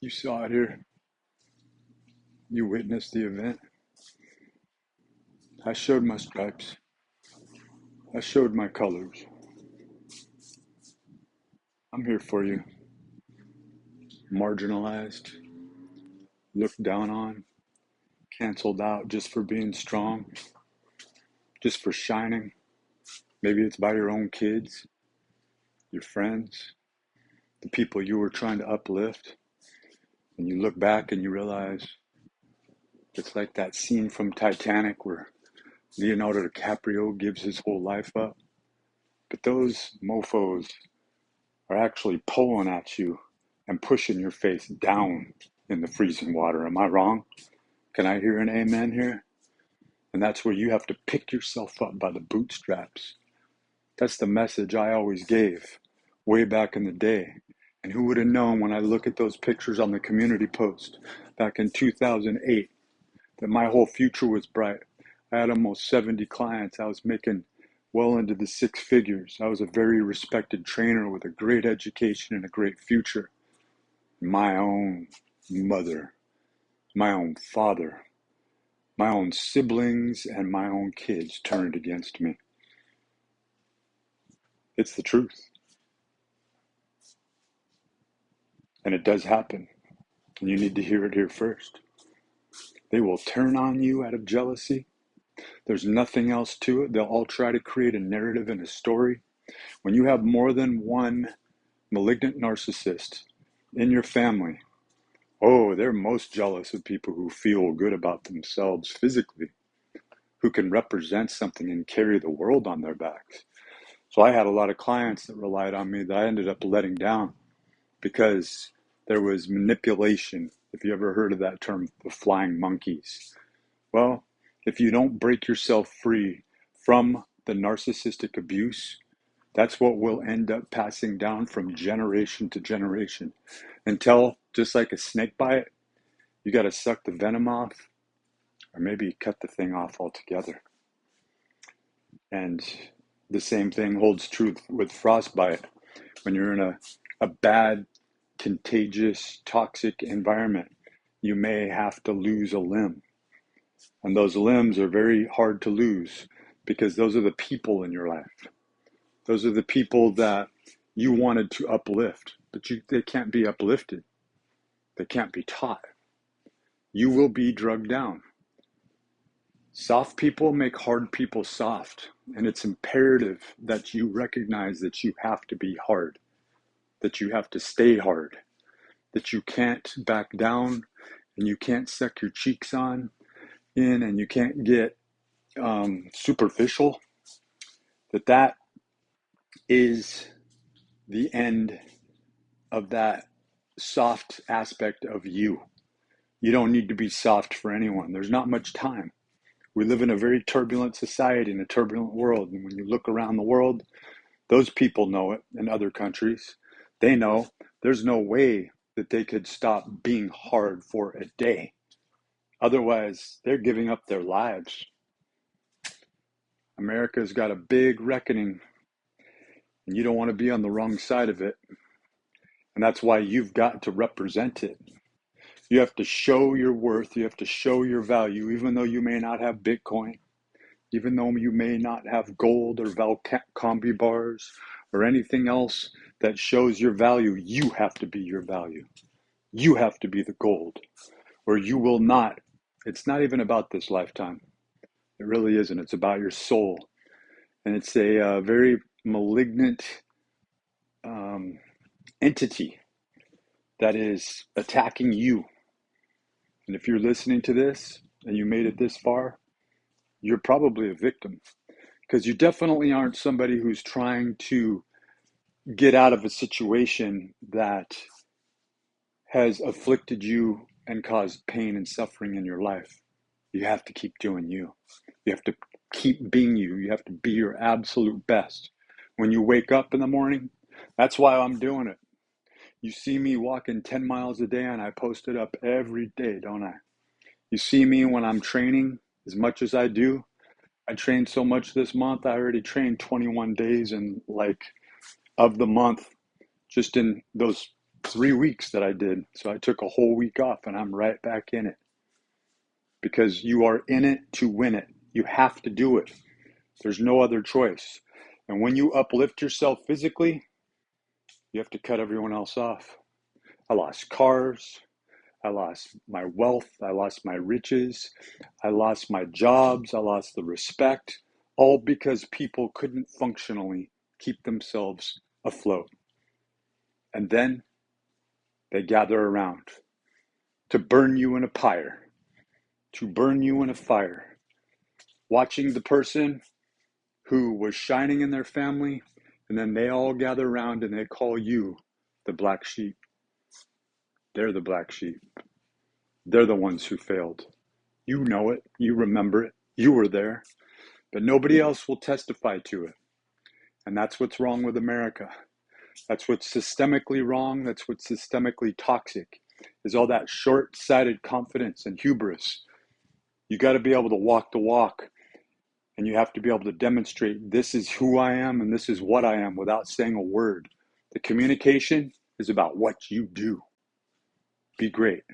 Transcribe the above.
You saw it here. You witnessed the event. I showed my stripes. I showed my colors. I'm here for you. Marginalized, looked down on, canceled out just for being strong, just for shining. Maybe it's by your own kids, your friends, the people you were trying to uplift. And you look back and you realize it's like that scene from Titanic where Leonardo DiCaprio gives his whole life up. But those mofos are actually pulling at you and pushing your face down in the freezing water. Am I wrong? Can I hear an amen here? And that's where you have to pick yourself up by the bootstraps. That's the message I always gave way back in the day. And who would have known when I look at those pictures on the community post back in 2008 that my whole future was bright. I had almost 70 clients. I was making well into the six figures. I was a very respected trainer with a great education and a great future. My own mother, my own father, my own siblings, and my own kids turned against me. It's the truth. And it does happen. And you need to hear it here first. They will turn on you out of jealousy. There's nothing else to it. They'll all try to create a narrative and a story. When you have more than one malignant narcissist in your family, oh, they're most jealous of people who feel good about themselves physically, who can represent something and carry the world on their backs. So I had a lot of clients that relied on me that I ended up letting down because there was manipulation. If you ever heard of that term, the flying monkeys. Well, if you don't break yourself free from the narcissistic abuse, that's what will end up passing down from generation to generation until, just like a snake bite, you got to suck the venom off or maybe cut the thing off altogether. And the same thing holds true with frostbite. When you're in a bad, contagious, toxic environment, you may have to lose a limb. And those limbs are very hard to lose because those are the people in your life. Those are the people that you wanted to uplift, but they can't be uplifted. They can't be taught. You will be drugged down. Soft people make hard people soft, and it's imperative that you recognize that you have to be hard, that you have to stay hard, that you can't back down, and you can't suck your cheeks in, and you can't get superficial. That is the end of that soft aspect of you. You don't need to be soft for anyone. There's not much time. We live in a very turbulent society, in a turbulent world. And when you look around the world, those people know it in other countries. They know there's no way that they could stop being hard for a day. Otherwise, they're giving up their lives. America's got a big reckoning, and you don't want to be on the wrong side of it. And that's why you've got to represent it. You have to show your worth. You have to show your value, even though you may not have Bitcoin, even though you may not have gold or Valcombi bars or anything else that shows your value. You have to be your value. You have to be the gold, or you will not. It's not even about this lifetime. It really isn't. It's about your soul. And it's a very malignant entity that is attacking you. And if you're listening to this and you made it this far, you're probably a victim, because you definitely aren't somebody who's trying to get out of a situation that has afflicted you and caused pain and suffering in your life. You have to keep doing you. You have to keep being you. You have to be your absolute best. When you wake up in the morning, that's why I'm doing it. You see me walking 10 miles a day, and I post it up every day, don't I? You see me when I'm training as much as I do. I trained so much this month. I already trained 21 days in of the month, just in those 3 weeks that I did. So I took a whole week off and I'm right back in it because you are in it to win it. You have to do it. There's no other choice. And when you uplift yourself physically, you have to cut everyone else off. I lost cars. I lost my wealth. I lost my riches. I lost my jobs. I lost the respect, all because people couldn't functionally keep themselves afloat. And then they gather around to burn you in a pyre, to burn you in a fire, watching the person who was shining in their family, and then they all gather around and they call you the black sheep. They're the black sheep. They're the ones who failed. You know it. You remember it. You were there. But nobody else will testify to it. And that's what's wrong with America. That's what's systemically wrong. That's what's systemically toxic, is all that short-sighted confidence and hubris. You got to be able to walk the walk, and you have to be able to demonstrate this is who I am and this is what I am without saying a word. The communication is about what you do. Be great.